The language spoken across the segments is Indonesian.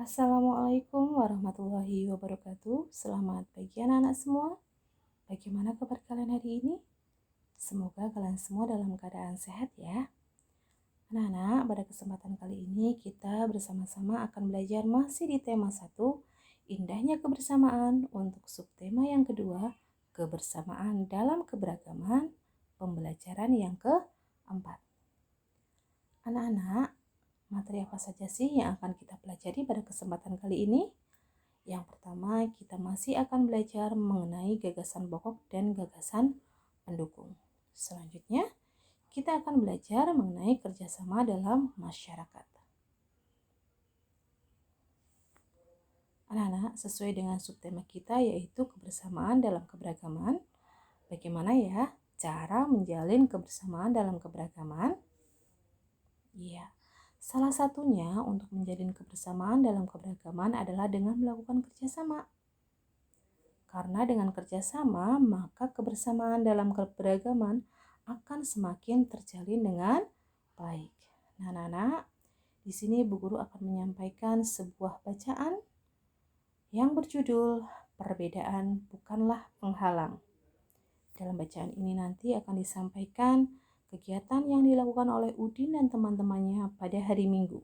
Assalamualaikum warahmatullahi wabarakatuh. Selamat pagi anak-anak semua. Bagaimana kabar kalian hari ini? Semoga kalian semua dalam keadaan sehat ya. Anak-anak, pada kesempatan kali ini kita bersama-sama akan belajar masih di tema 1, indahnya kebersamaan, untuk subtema yang kedua, kebersamaan dalam keberagaman, pembelajaran yang keempat. Anak-anak, materi apa saja sih yang akan kita pelajari pada kesempatan kali ini? Yang pertama, kita masih akan belajar mengenai gagasan pokok dan gagasan pendukung. Selanjutnya, kita akan belajar mengenai kerjasama dalam masyarakat. Anak-anak, sesuai dengan subtema kita yaitu kebersamaan dalam keberagaman. Bagaimana ya cara menjalin kebersamaan dalam keberagaman? Iya, salah satunya untuk menjalin kebersamaan dalam keberagaman adalah dengan melakukan kerjasama. Karena dengan kerjasama, maka kebersamaan dalam keberagaman akan semakin terjalin dengan baik. Nah, anak-anak, di sini Bu Guru akan menyampaikan sebuah bacaan yang berjudul Perbedaan Bukanlah Penghalang. Dalam bacaan ini nanti akan disampaikan kegiatan yang dilakukan oleh Udin dan teman-temannya pada hari Minggu.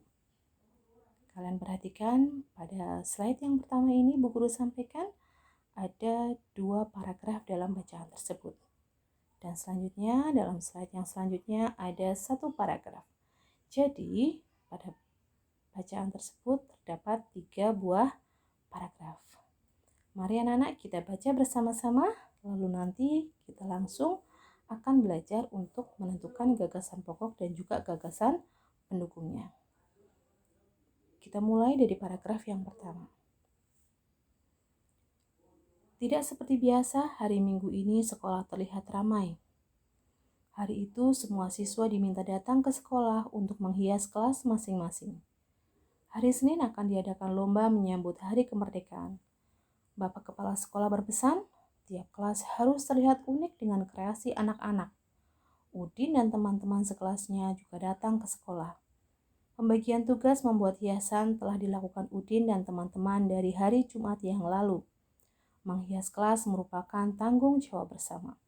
Kalian perhatikan pada slide yang pertama ini Bu Guru sampaikan ada 2 paragraf dalam bacaan tersebut. Dan selanjutnya dalam slide yang selanjutnya ada 1 paragraf. Jadi pada bacaan tersebut terdapat 3 buah paragraf. Mari anak-anak kita baca bersama-sama, lalu nanti kita langsung akan belajar untuk menentukan gagasan pokok dan juga gagasan pendukungnya. Kita mulai dari paragraf yang pertama. Tidak seperti biasa, hari Minggu ini sekolah terlihat ramai. Hari itu semua siswa diminta datang ke sekolah untuk menghias kelas masing-masing. Hari Senin akan diadakan lomba menyambut Hari Kemerdekaan. Bapak Kepala Sekolah berpesan, tiap kelas harus terlihat unik dengan kreasi anak-anak. Udin dan teman-teman sekelasnya juga datang ke sekolah. Pembagian tugas membuat hiasan telah dilakukan Udin dan teman-teman dari hari Jumat yang lalu. Menghias kelas merupakan tanggung jawab bersama.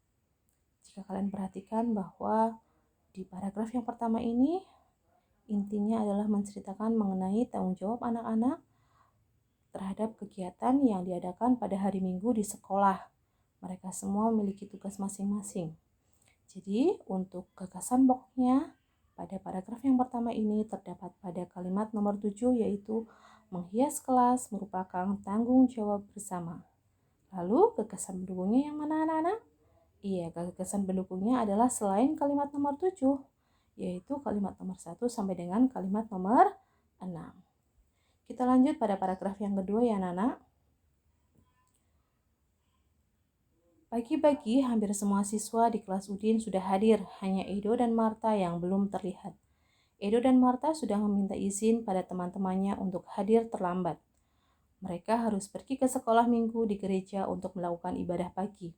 Jika kalian perhatikan bahwa di paragraf yang pertama ini, intinya adalah menceritakan mengenai tanggung jawab anak-anak terhadap kegiatan yang diadakan pada hari Minggu di sekolah. Mereka semua memiliki tugas masing-masing. Jadi, untuk gagasan pokoknya, pada paragraf yang pertama ini terdapat pada kalimat nomor 7, yaitu menghias kelas merupakan tanggung jawab bersama. Lalu, gagasan pendukungnya yang mana anak-anak? Iya, gagasan pendukungnya adalah selain kalimat nomor 7, yaitu kalimat nomor 1 sampai dengan kalimat nomor 6. Kita lanjut pada paragraf yang kedua ya anak-anak. Pagi-pagi hampir semua siswa di kelas Udin sudah hadir, hanya Edo dan Marta yang belum terlihat. Edo dan Marta sudah meminta izin pada teman-temannya untuk hadir terlambat. Mereka harus pergi ke sekolah minggu di gereja untuk melakukan ibadah pagi.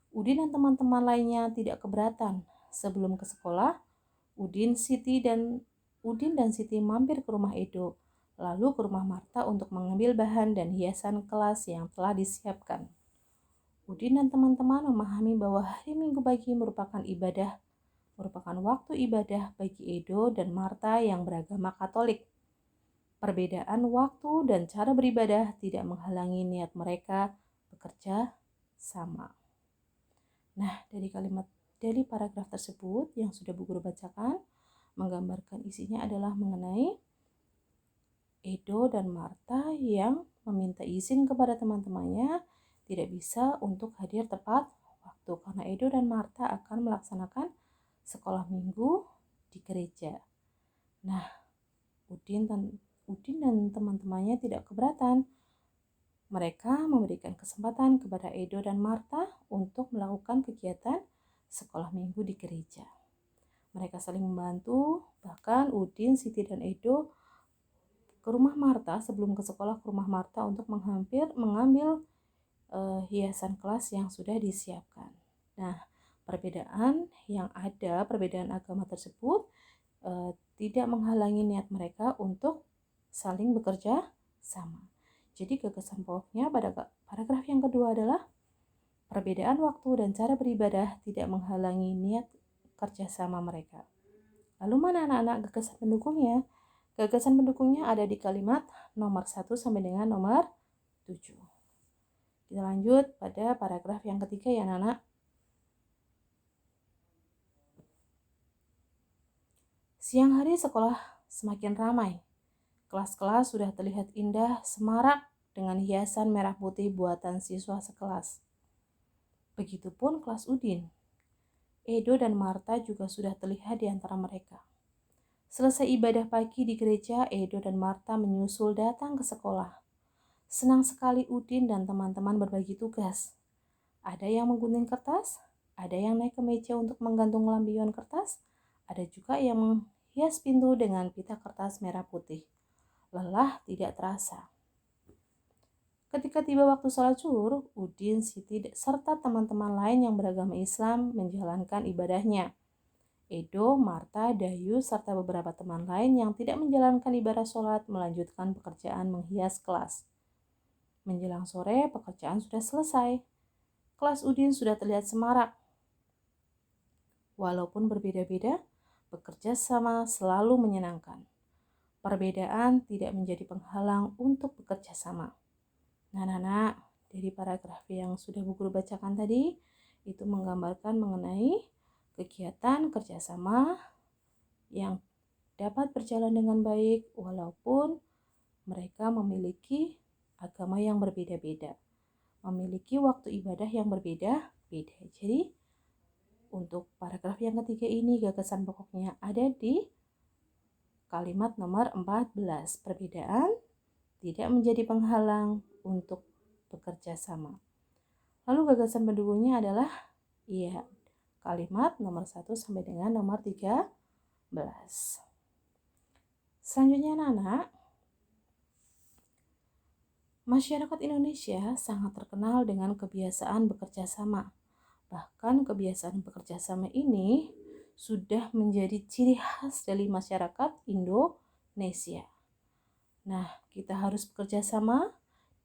Udin dan teman-teman lainnya tidak keberatan. Sebelum ke sekolah, Udin dan Siti mampir ke rumah Edo, lalu ke rumah Marta untuk mengambil bahan dan hiasan kelas yang telah disiapkan. Udin dan teman-teman memahami bahwa hari Minggu pagi merupakan waktu ibadah bagi Edo dan Marta yang beragama Katolik. Perbedaan waktu dan cara beribadah tidak menghalangi niat mereka bekerja sama. Nah, dari paragraf tersebut yang sudah Bu Guru bacakan, menggambarkan isinya adalah mengenai Edo dan Marta yang meminta izin kepada teman-temannya tidak bisa untuk hadir tepat waktu karena Edo dan Marta akan melaksanakan sekolah minggu di gereja. Nah, Udin dan teman-temannya tidak keberatan. Mereka memberikan kesempatan kepada Edo dan Marta untuk melakukan kegiatan sekolah minggu di gereja. Mereka saling membantu, bahkan Udin, Siti, dan Edo ke rumah Marta sebelum ke sekolah ke rumah Marta untuk mengambil hiasan kelas yang sudah disiapkan. Nah, perbedaan agama tersebut tidak menghalangi niat mereka untuk saling bekerja sama. Jadi gagasan pokoknya pada paragraf yang kedua adalah perbedaan waktu dan cara beribadah tidak menghalangi niat kerjasama mereka. Lalu mana anak-anak gagasan pendukungnya? Gagasan pendukungnya ada di kalimat nomor 1 sampai dengan nomor 7. Kita lanjut pada paragraf yang ketiga ya anak-anak. Siang hari sekolah semakin ramai. Kelas-kelas sudah terlihat indah, semarak dengan hiasan merah putih buatan siswa sekelas. Begitupun kelas Udin. Edo dan Marta juga sudah terlihat di antara mereka. Selesai ibadah pagi di gereja, Edo dan Marta menyusul datang ke sekolah. Senang sekali Udin dan teman-teman berbagi tugas. Ada yang menggunting kertas, ada yang naik ke meja untuk menggantung lampion kertas, ada juga yang menghias pintu dengan pita kertas merah putih. Lelah tidak terasa. Ketika tiba waktu sholat zuhur, Udin, Siti, serta teman-teman lain yang beragama Islam menjalankan ibadahnya. Edo, Marta, Dayu, serta beberapa teman lain yang tidak menjalankan ibadah sholat melanjutkan pekerjaan menghias kelas. Menjelang sore, pekerjaan sudah selesai. Kelas Udin sudah terlihat semarak. Walaupun berbeda-beda, bekerja sama selalu menyenangkan. Perbedaan tidak menjadi penghalang untuk bekerja sama. Nah, anak-anak, dari paragraf yang sudah Bu Guru bacakan tadi, itu menggambarkan mengenai kegiatan kerjasama yang dapat berjalan dengan baik walaupun mereka memiliki agama yang berbeda-beda, memiliki waktu ibadah yang berbeda-beda. Jadi, untuk paragraf yang ketiga ini gagasan pokoknya ada di kalimat nomor 14. Perbedaan tidak menjadi penghalang untuk bekerja sama. Lalu gagasan pendukungnya adalah kalimat nomor 1 sampai dengan nomor 13. Selanjutnya anak-anak, masyarakat Indonesia sangat terkenal dengan kebiasaan bekerja sama. Bahkan kebiasaan bekerja sama ini sudah menjadi ciri khas dari masyarakat Indonesia. Nah, kita harus bekerja sama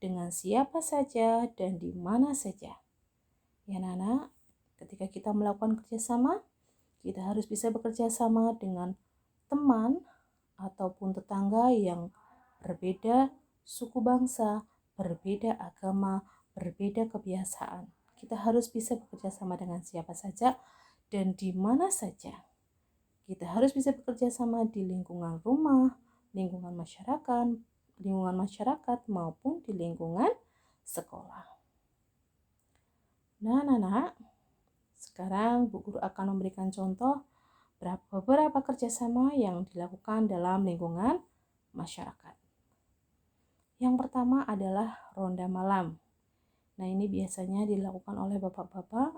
dengan siapa saja dan di mana saja. Ya, Nana, ketika kita melakukan kerjasama, kita harus bisa bekerja sama dengan teman ataupun tetangga yang berbeda suku bangsa, berbeda agama, berbeda kebiasaan. Kita harus bisa bekerja sama dengan siapa saja dan di mana saja. Kita harus bisa bekerja sama di lingkungan rumah, lingkungan masyarakat maupun di lingkungan sekolah. Nah, anak-anak, sekarang Bu Guru akan memberikan contoh beberapa kerjasama yang dilakukan dalam lingkungan masyarakat. Yang pertama adalah ronda malam. Nah, ini biasanya dilakukan oleh bapak-bapak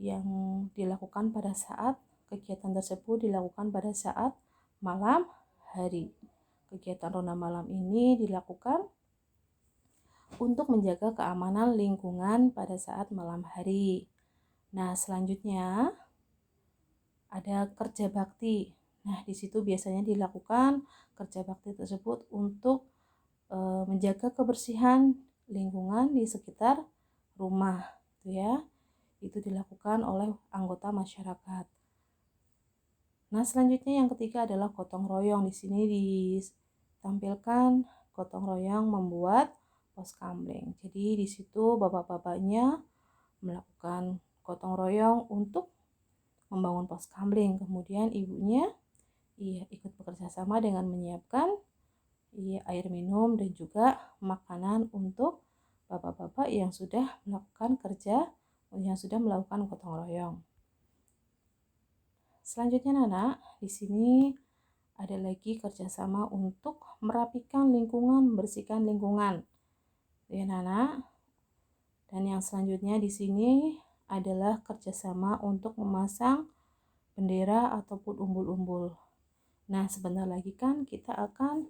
yang dilakukan pada saat kegiatan tersebut dilakukan pada saat malam hari. Kegiatan ronda malam ini dilakukan untuk menjaga keamanan lingkungan pada saat malam hari. Nah, selanjutnya ada kerja bakti. Nah, di situ biasanya dilakukan kerja bakti tersebut untuk menjaga kebersihan lingkungan di sekitar rumah, ya. Itu dilakukan oleh anggota masyarakat. Nah, selanjutnya yang ketiga adalah gotong royong. Di sini ditampilkan gotong royong membuat pos kamling. Jadi di situ bapak-bapaknya melakukan gotong royong untuk membangun pos kamling. Kemudian ibunya ikut bekerja sama dengan menyiapkan air minum dan juga makanan untuk bapak-bapak yang sudah melakukan gotong royong. Selanjutnya anak, di sini ada lagi kerjasama untuk merapikan lingkungan, membersihkan lingkungan. Ya, anak. Dan yang selanjutnya di sini adalah kerjasama untuk memasang bendera ataupun umbul-umbul. Nah, sebentar lagi kan kita akan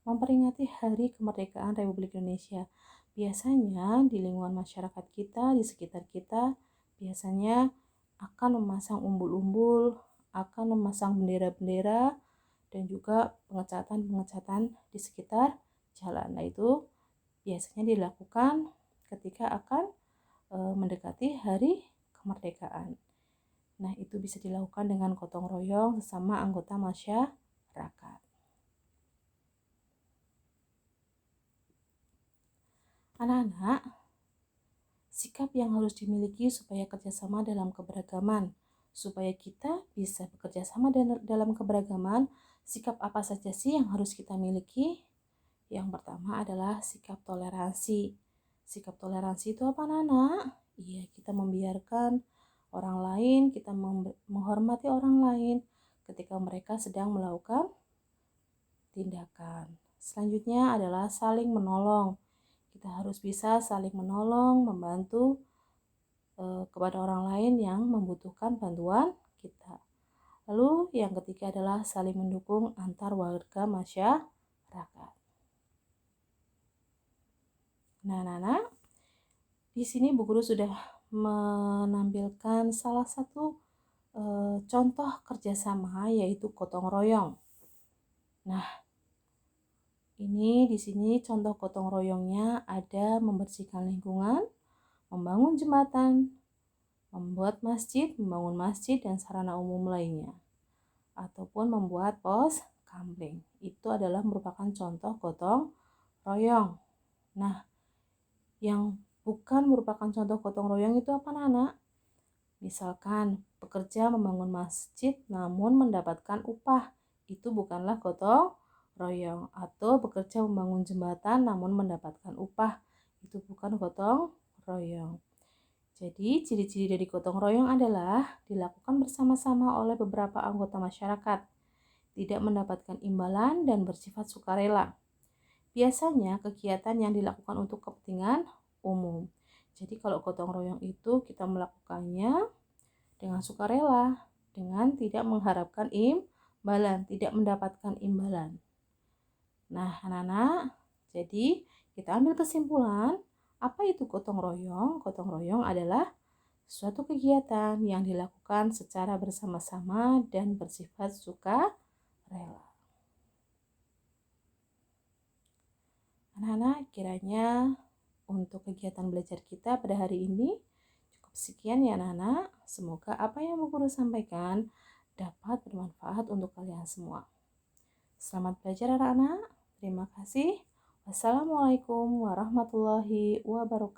memperingati Hari Kemerdekaan Republik Indonesia. Biasanya di lingkungan masyarakat kita, di sekitar kita, biasanya akan memasang umbul-umbul, akan memasang bendera-bendera dan juga pengecatan-pengecatan di sekitar jalan. Nah, itu biasanya dilakukan ketika akan mendekati hari kemerdekaan. Nah, itu bisa dilakukan dengan gotong royong sesama anggota masyarakat. Anak-anak, sikap yang harus dimiliki supaya kerjasama dalam keberagaman. Supaya kita bisa bekerja sama dalam keberagaman, sikap apa saja sih yang harus kita miliki? Yang pertama adalah sikap toleransi. Sikap toleransi itu apa, anak? Iya, kita membiarkan orang lain, kita menghormati orang lain ketika mereka sedang melakukan tindakan. Selanjutnya adalah saling menolong. Kita harus bisa saling menolong, membantu kepada orang lain yang membutuhkan bantuan kita. Lalu yang ketiga adalah saling mendukung antar warga masyarakat. Nah, anak-anak, di sini Bu Guru sudah menampilkan salah satu contoh kerjasama, yaitu gotong royong. Nah, ini di sini contoh gotong royongnya ada membersihkan lingkungan, membangun jembatan, membuat masjid, membangun masjid dan sarana umum lainnya, ataupun membuat pos kamling. Itu adalah merupakan contoh gotong royong. Nah, yang bukan merupakan contoh gotong royong itu apa, anak? Misalkan bekerja membangun masjid namun mendapatkan upah, itu bukanlah gotong royong. Atau bekerja membangun jembatan namun mendapatkan upah, itu bukan gotong royong. Jadi, ciri-ciri dari gotong royong adalah dilakukan bersama-sama oleh beberapa anggota masyarakat, tidak mendapatkan imbalan dan bersifat sukarela. Biasanya kegiatan yang dilakukan untuk kepentingan umum. Jadi, kalau gotong royong itu kita melakukannya dengan sukarela, dengan tidak mengharapkan imbalan, tidak mendapatkan imbalan. Nah, anak-anak, jadi kita ambil kesimpulan. Apa itu gotong royong? Gotong royong adalah suatu kegiatan yang dilakukan secara bersama-sama dan bersifat sukarela. Anak-anak, kiranya untuk kegiatan belajar kita pada hari ini cukup sekian ya, anak-anak. Semoga apa yang Bu Guru sampaikan dapat bermanfaat untuk kalian semua. Selamat belajar, anak-anak. Terima kasih. Wassalamualaikum warahmatullahi wabarakatuh.